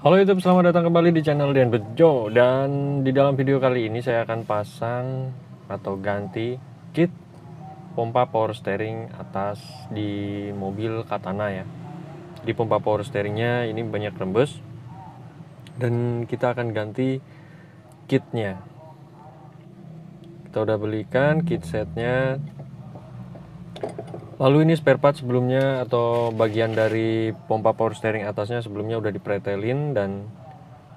Halo YouTube, selamat datang kembali di channel Dian Bejo. Dan di dalam video kali ini saya akan pasang atau ganti kit pompa power steering atas di mobil Katana ya. Di pompa power steeringnya ini banyak rembes dan kita akan ganti kitnya. Kita udah belikan kit setnya. Lalu ini spare part sebelumnya atau bagian dari pompa power steering atasnya sebelumnya udah dipretelin dan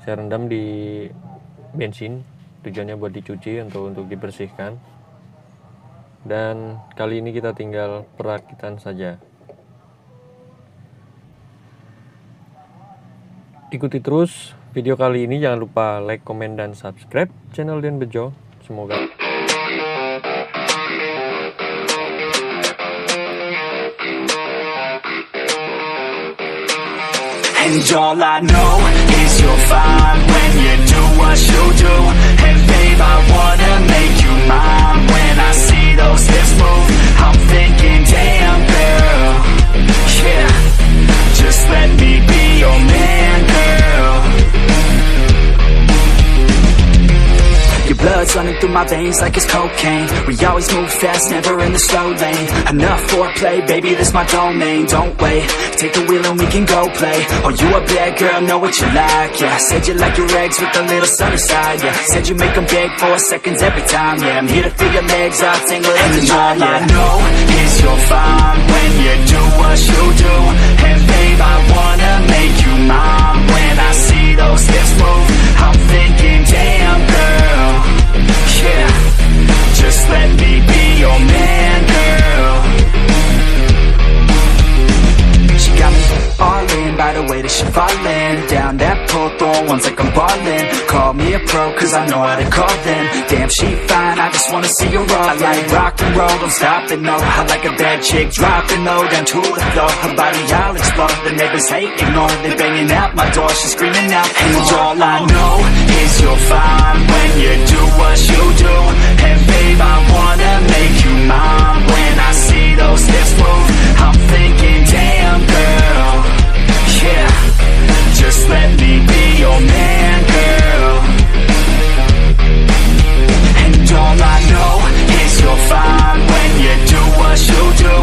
saya rendam di bensin, tujuannya buat dicuci untuk dibersihkan. Dan kali ini kita tinggal perakitan saja. Ikuti terus video kali ini, jangan lupa like, komen, dan subscribe channel Dian Bejo. Semoga and all I know is you're fine when you do what you do. And babe, I wanna make you mine. When I see those hips move, I'm thinking, damn girl, yeah, just let me be your man, girl. Your blood's running through my veins like it's cocaine. We always move fast, never in the slow lane. Enough foreplay, baby, this my domain. Don't wait, take the wheel and we can go play. Oh, you a bad girl, know what you like, yeah. Said you like your eggs with a little sunny side, yeah. Said you make them beg for seconds every time, yeah. I'm here to feel your legs all tangled in the knot, yeah. I know is you're fine when you do what you do. And babe, I wanna make you mine. When I see those hips move, I'm thinking, damn girl, yeah, just let me be your man, girl. She got me all in by the way that she fallin' down that pole, throwing ones like I'm ballin'. Call me a pro, cause I know how to call them. Damn, she fine, I just wanna see her all. I like rock and roll, don't stop it, no. I like a bad chick, dropping low, down to the floor. Her body, I'll explore, the neighbors hate, ignore. They banging out my door, she's screaming out. And all I know is you're fine when you do what you do. And babe, I wanna make you mine. When I see those hips move, I'm thinking, damn girl, yeah, just let me be your man, girl. And all I know is you're fine when you do what you do.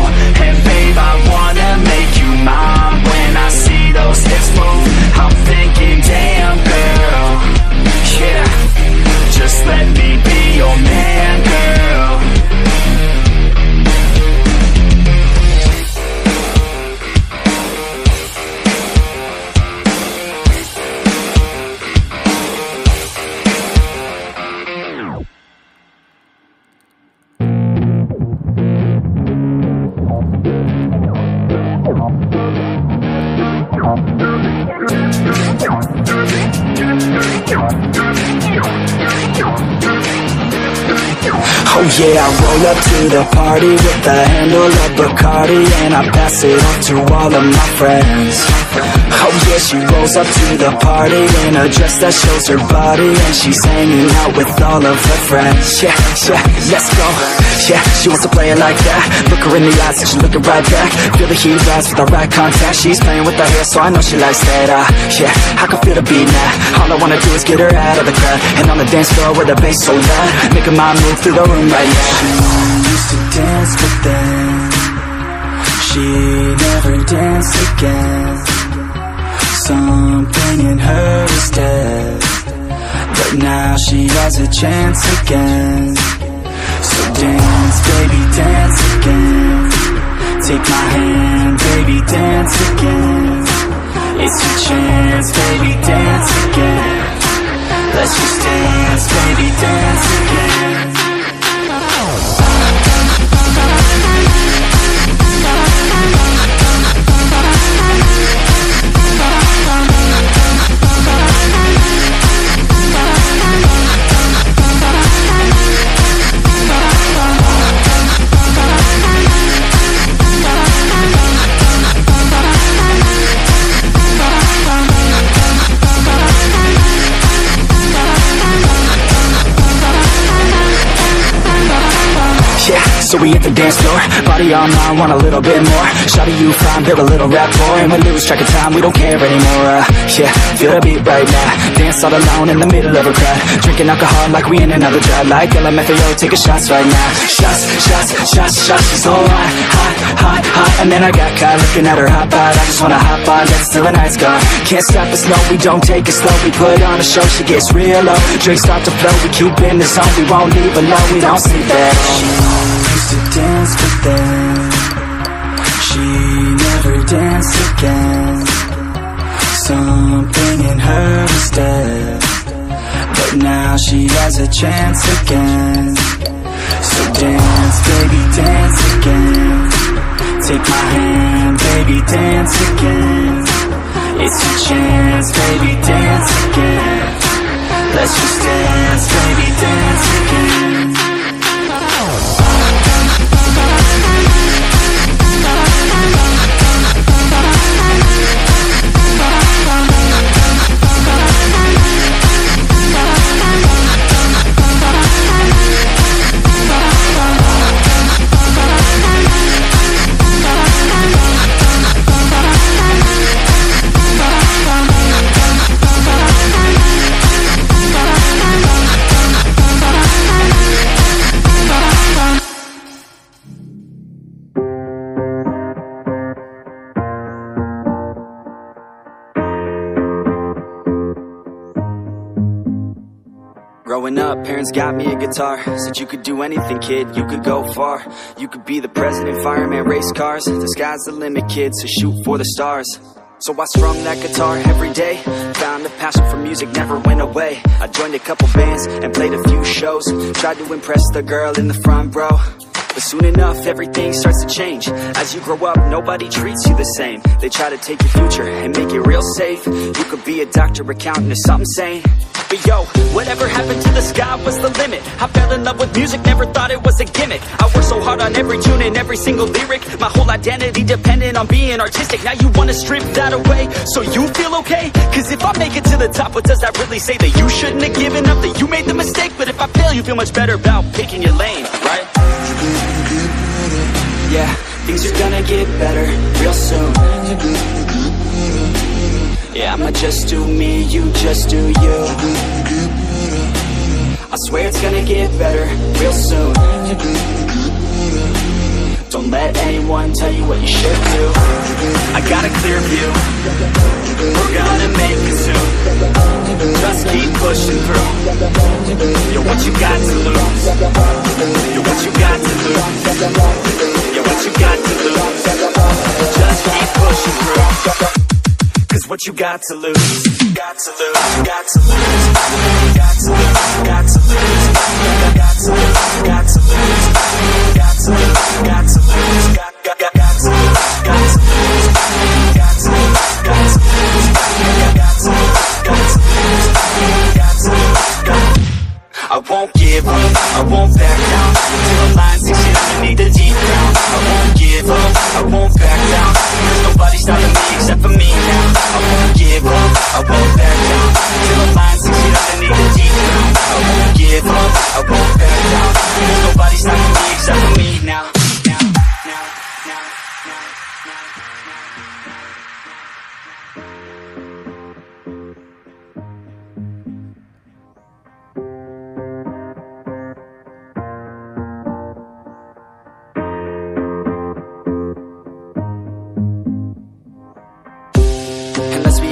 And babe, I wanna make you mine. When I see those hips move, I'm thinking, damn girl, yeah, just let me be your man, girl. Oh yeah, I roll up to the party with the handle of Bacardi, and I pass it on to all of my friends. Oh yeah, she rolls up to the party in a dress that shows her body, and she's hanging out with all of her friends. Yeah, yeah, let's go. Yeah, she wants to play it like that. Look her in the eyes and she's looking right back. Feel the heat rise with the right contact. She's playing with her hair, so I know she likes that. Yeah, I can feel the beat now. All I wanna do is get her out of the crowd, and on the dance floor with the bass so loud, making my move through the room right now. She used to dance, but then she never danced again. Something in her is dead, but now she has a chance again. So dance, baby, dance again. Take my hand, baby, dance again. It's your chance, baby, dance again. Let's just dance, baby, dance again. so we hit the dance floor. Body on mine, want a little bit more. Shawty, you fine, build a little rapport, and we lose track of time, we don't care anymore. Yeah, feel the beat right now. Dance all alone in the middle of a crowd, drinking alcohol like we in another drought. Like LMFAO, taking shots right now. Shots, shots, shots, shots. She's so hot, hot, hot, hot. And then I got caught looking at her hot bod. I just wanna hop on, dance till the night's gone. Can't stop us, no, we don't take it slow. We put on a show, she gets real low. Drinks start to flow, we keep in the zone. We won't leave alone, we don't sleep at home. She used to dance, but then she never danced again. Something in her was dead, but now she has a chance again. So dance, baby, dance again. Take my hand, baby, dance again. It's your chance, baby, dance again. Let's just dance, baby, dance again. Growing up, parents got me a guitar. Said you could do anything, kid, you could go far. You could be the president, fireman, race cars. The sky's the limit, kid, so shoot for the stars. So I strummed that guitar every day. Found a passion for music, never went away. I joined a couple bands and played a few shows. Tried to impress the girl in the front row, but soon enough, everything starts to change. As you grow up, nobody treats you the same. They try to take your future and make it real safe. You could be a doctor, accountant, or something sane. But yo, whatever happened to the sky was the limit. I fell in love with music, never thought it was a gimmick. I worked so hard on every tune and every single lyric. My whole identity depended on being artistic. Now you wanna strip that away so you feel okay? Cause if I make it to the top, what does that really say? That you shouldn't have given up, that you made the mistake? But if I fail, you feel much better about picking your lane, right? Yeah, things are gonna get better real soon. Yeah, I'ma just do me, you just do you. I swear it's gonna get better real soon. Don't let anyone tell you what you should do. I got a clear view, we're gonna make it soon. Just keep pushing through. You're what you got to lose. You're what you got to lose. You're what you got to lose. Just keep pushing through. Cause what you got to lose, got to lose, got to lose, got to lose, got to lose, got to lose, got to lose, got to lose, got to lose, got to lose, got to lose, got to lose, got to lose, got to lose, got to lose. I won't give up, I won't back down. Till the line 6 years underneath the deep ground. I won't give up, I won't back down. There's nobody stopping me except for me now. I won't give up, I won't back down. Till the line 6 feet underneath the deep ground. I won't give up, I won't back down. There's nobody stopping me except for me now.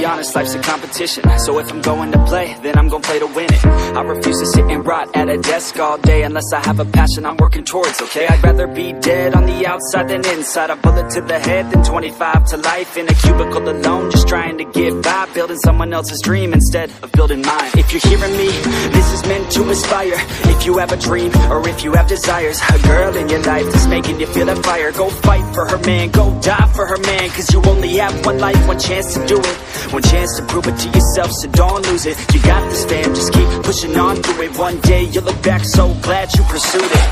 Honest, life's a competition, so if I'm going to play, then I'm gonna play to win it. I refuse to sit and rot at a desk all day unless I have a passion I'm working towards, okay? I'd rather be dead on the outside than inside. A bullet to the head than 25 to life in a cubicle alone, just trying to get by, building someone else's dream instead of building mine. If you're hearing me, this is meant to inspire. If you have a dream, or if you have desires, a girl in your life that's making you feel that fire, go fight for her man, go die for her man. Cause you only have one life, one chance to do it, one chance to prove it to yourself, so don't lose it. You got this, fam, just keep pushing on through it. One day you'll look back so glad you pursued it.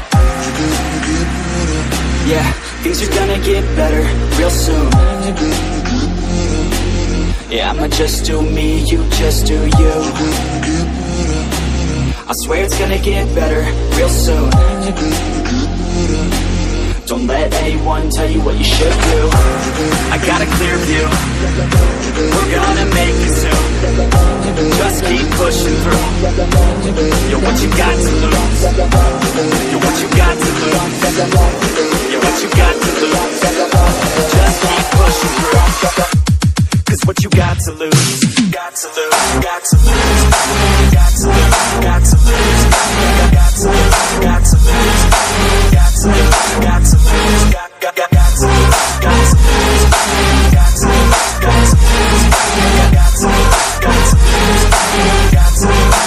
Yeah, things are gonna get better real soon. Yeah, I'ma just do me, you just do you. I swear it's gonna get better real soon. Don't let anyone tell you what you should do. I got a clear view, we're gonna make it soon. Just keep pushing through. You're what you got to lose. You're what you got to lose. You're what you got to lose. Just keep pushing through. Cause what you got to lose, got to lose, got to lose, got to lose, got to lose, got to lose, got to lose, got to lose, got to lose, got to lose, got to lose, got to lose, got to lose, got to lose, got to lose, got to lose.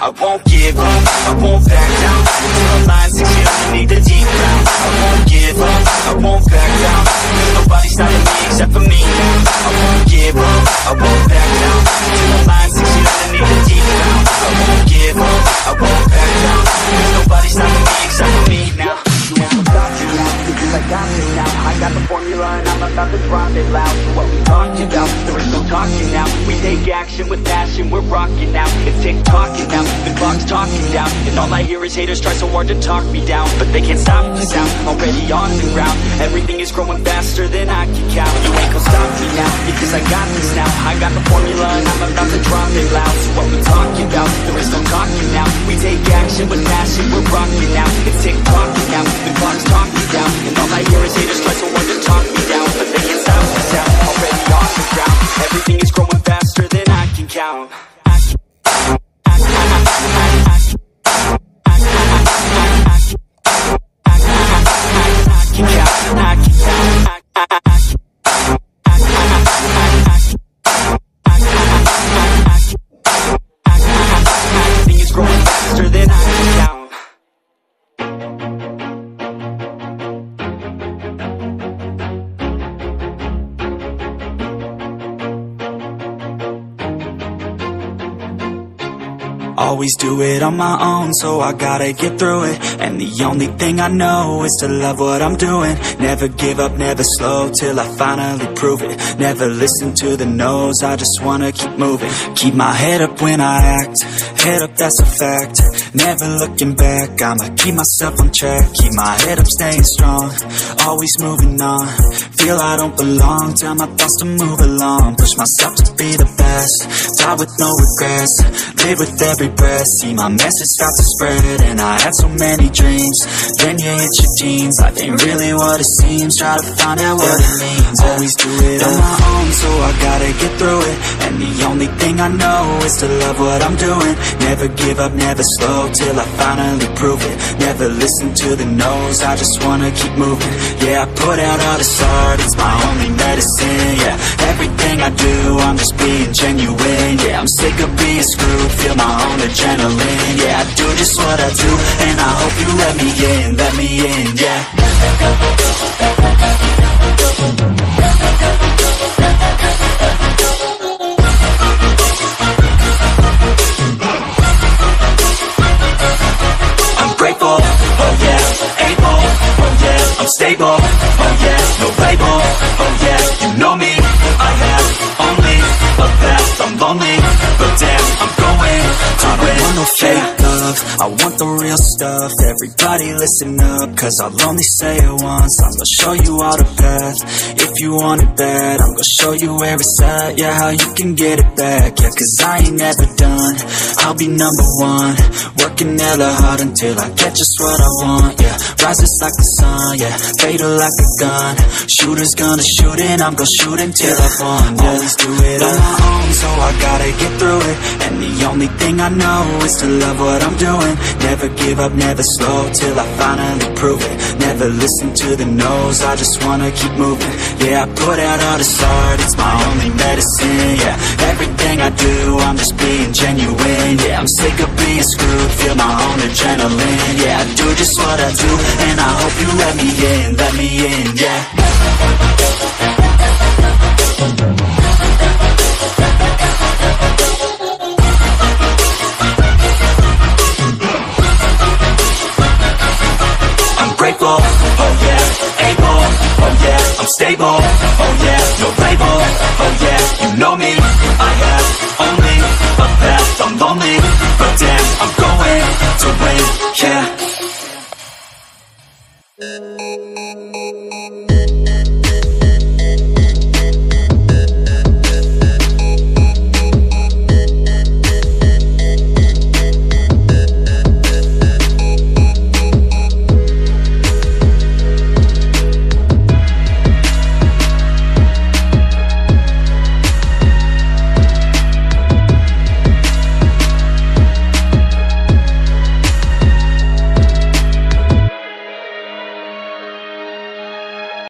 I won't give up, I won't back down. Till the line 6 years, I need the deep ground. I won't give up, I won't back down. Cause nobody's stopping me except for me now. I won't give up, I won't back down. Till the line 6 years, I need the deep ground. I won't give up, I won't back down. Cause nobody's stopping me except for me now. You won't stop you now, because I got you now. I got the formula and I'm about to drop it loud. So what we talking about, there is no talking now. We take action with passion, we're rocking now. It's tick-tocking now, the clock's talking down. And all I hear is haters try so hard to talk me down. But they can't stop the sound, already on the ground. Everything is growing faster than I can count. You ain't gon' stop me now, because I got this now. I got the formula and I'm about to drop it loud. So what we talking about, there is no talking now. We take action with passion, we're rocking now. It's tick-tocking now, the clock's talking down. And all I hear is haters try so hard to talk me down. But they can't stop the sound, already on the ground. Everything is growing faster than I can count. Everything is growing faster than I can count. Always do it on my own, so I gotta get through it. And the only thing I know is to love what I'm doing. Never give up, never slow, till I finally prove it. Never listen to the no's, I just wanna keep moving. Keep my head up when I act, head up, that's a fact. Never looking back, I'ma keep myself on track. Keep my head up, staying strong, always moving on. Feel I don't belong, tell my thoughts to move along. Push myself to be the best, die with no regrets. Live with every breath, see my message start to spread. And I had so many dreams, then you hit your teens. Life ain't really what it seems, try to find out what it means. Always do it on my own, so I gotta get through it. And the only thing I know is to love what I'm doing. Never give up, never slow, till I finally prove it. Never listen to the no's, I just wanna keep moving. Yeah, I put out all this art, it's my only medicine. Yeah, everything I do, I'm just being genuine. Yeah, I'm sick of being screwed, feel my own adrenaline. Yeah, I do just what I do, and I hope you let me in, yeah. I'm grateful, oh yeah, able, oh yeah, I'm stable, oh yeah, no label, oh yeah, you know me, I have only a path, I'm lonely, but damn, I'm going to win. I don't want no fake love, I want the real stuff. Everybody listen up, cause I'll only say it once. I'm gonna show you all the path, if you want it bad. I'm gonna show you where it's at, yeah, how you can get it back. Yeah, cause I ain't never done, I'll be number one. Working hella hard until I get just what I want, yeah. Rises like the sun, yeah, fatal like a gun. Shooter's gonna shoot and I'm gonna shoot until I've won, yeah. Always do it on my own, so I gotta get through it. And the only thing I know is to love what I'm doing. Never give up, never slow, till I finally prove it. Never listen to the no's, I just wanna keep moving. Yeah, I put out all this art, it's my only medicine. Yeah, everything I do, I'm just being genuine. Yeah, I'm sick of being screwed, feel my own adrenaline. Yeah, I do just what I do, and I hope you let me in, yeah.